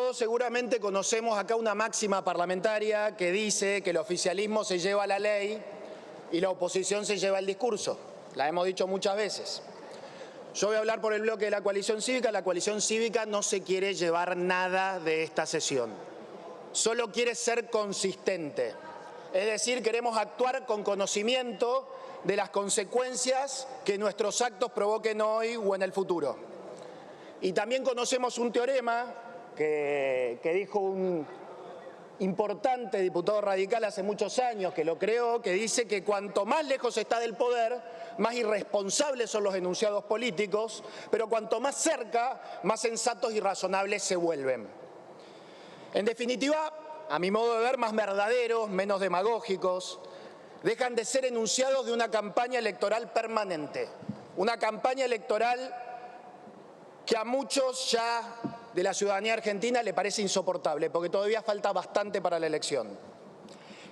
Todos seguramente conocemos acá una máxima parlamentaria que dice que el oficialismo se lleva la ley y la oposición se lleva el discurso. La hemos dicho muchas veces. Yo voy a hablar por el bloque de la coalición cívica. La coalición cívica no se quiere llevar nada de esta sesión. Solo quiere ser consistente. Es decir, queremos actuar con conocimiento de las consecuencias que nuestros actos provoquen hoy o en el futuro. Y también conocemos un teorema que dijo un importante diputado radical hace muchos años, que lo creó, que dice que cuanto más lejos está del poder, más irresponsables son los enunciados políticos, pero cuanto más cerca, más sensatos y razonables se vuelven. En definitiva, a mi modo de ver, más verdaderos, menos demagógicos, dejan de ser enunciados de una campaña electoral permanente, una campaña electoral que a muchos ya de la ciudadanía argentina le parece insoportable, porque todavía falta bastante para la elección.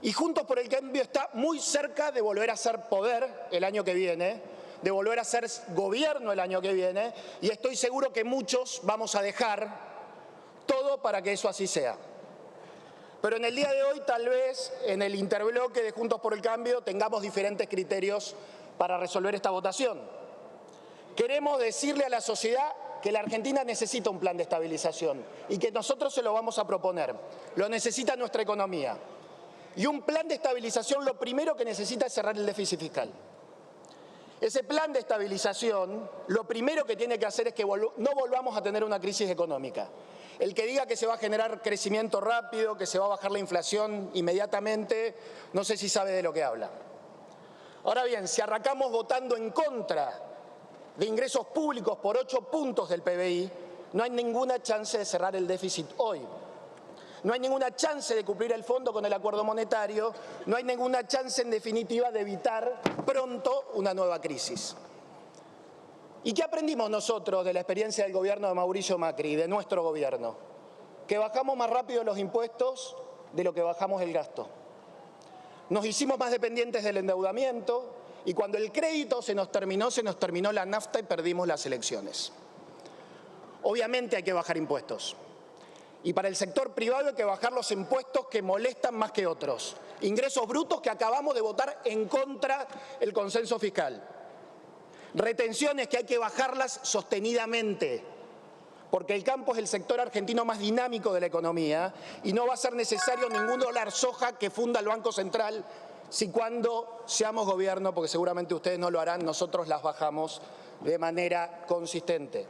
Y Juntos por el Cambio está muy cerca de volver a ser poder el año que viene, de volver a ser gobierno el año que viene, y estoy seguro que muchos vamos a dejar todo para que eso así sea. Pero en el día de hoy, tal vez, en el interbloque de Juntos por el Cambio, tengamos diferentes criterios para resolver esta votación. Queremos decirle a la sociedad que la Argentina necesita un plan de estabilización y que nosotros se lo vamos a proponer. Lo necesita nuestra economía. Y un plan de estabilización lo primero que necesita es cerrar el déficit fiscal. Ese plan de estabilización lo primero que tiene que hacer es que no volvamos a tener una crisis económica. El que diga que se va a generar crecimiento rápido, que se va a bajar la inflación inmediatamente, no sé si sabe de lo que habla. Ahora bien, si arrancamos votando en contra de ingresos públicos por 8 puntos del PBI, no hay ninguna chance de cerrar el déficit hoy. No hay ninguna chance de cumplir el fondo con el acuerdo monetario, no hay ninguna chance, en definitiva, de evitar pronto una nueva crisis. ¿Y qué aprendimos nosotros de la experiencia del gobierno de Mauricio Macri, de nuestro gobierno? Que bajamos más rápido los impuestos de lo que bajamos el gasto. Nos hicimos más dependientes del endeudamiento y cuando el crédito se nos terminó la nafta y perdimos las elecciones. Obviamente hay que bajar impuestos. Y para el sector privado hay que bajar los impuestos que molestan más que otros. Ingresos brutos que acabamos de votar en contra del consenso fiscal. Retenciones que hay que bajarlas sostenidamente, porque el campo es el sector argentino más dinámico de la economía y no va a ser necesario ningún dólar soja que funda el Banco Central si cuando seamos gobierno, porque seguramente ustedes no lo harán, nosotros las bajamos de manera consistente.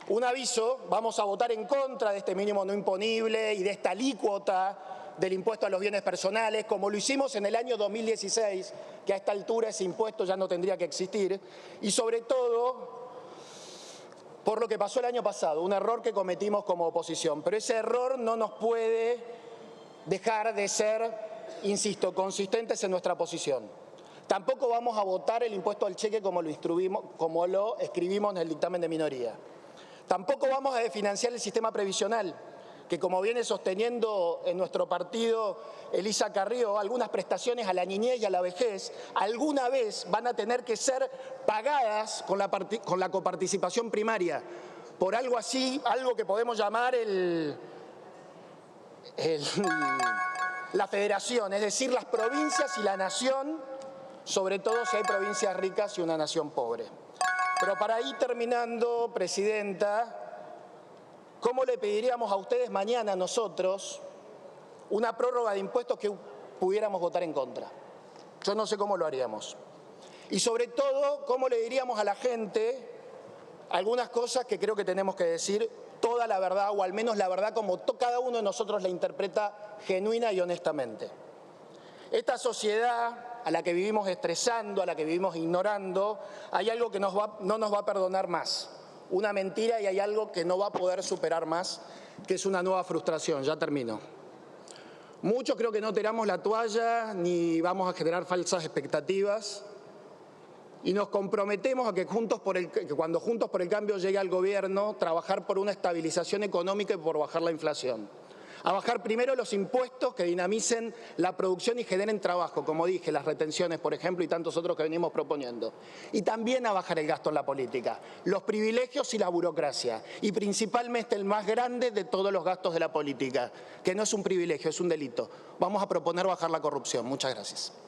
Un aviso, vamos a votar en contra de este mínimo no imponible y de esta alícuota del impuesto a los bienes personales, como lo hicimos en el año 2016, que a esta altura ese impuesto ya no tendría que existir, y sobre todo por lo que pasó el año pasado, un error que cometimos como oposición. Pero ese error no nos puede dejar de ser, insisto, consistentes en nuestra posición. Tampoco vamos a votar el impuesto al cheque como lo escribimos en el dictamen de minoría. Tampoco vamos a desfinanciar el sistema previsional, que como viene sosteniendo en nuestro partido Elisa Carrió, algunas prestaciones a la niñez y a la vejez alguna vez van a tener que ser pagadas con la coparticipación primaria, por algo así, algo que podemos llamar la federación, es decir, las provincias y la nación, sobre todo si hay provincias ricas y una nación pobre. Pero para ir terminando, Presidenta, ¿cómo le pediríamos a ustedes mañana a nosotros una prórroga de impuestos que pudiéramos votar en contra? Yo no sé cómo lo haríamos. Y sobre todo, ¿cómo le diríamos a la gente algunas cosas que creo que tenemos que decir toda la verdad, o al menos la verdad como cada uno de nosotros la interpreta genuina y honestamente? Esta sociedad a la que vivimos estresando, a la que vivimos ignorando, hay algo que no nos va a perdonar más. Una mentira, y hay algo que no va a poder superar más, que es una nueva frustración. Ya termino. Muchos creo que no tiramos la toalla ni vamos a generar falsas expectativas y nos comprometemos a que cuando Juntos por el Cambio llegue al gobierno, trabajar por una estabilización económica y por bajar la inflación. a bajar primero los impuestos que dinamicen la producción y generen trabajo, como dije, las retenciones, por ejemplo, y tantos otros que venimos proponiendo. Y también a bajar el gasto en la política, los privilegios y la burocracia, y principalmente el más grande de todos los gastos de la política, que no es un privilegio, es un delito. Vamos a proponer bajar la corrupción. Muchas gracias.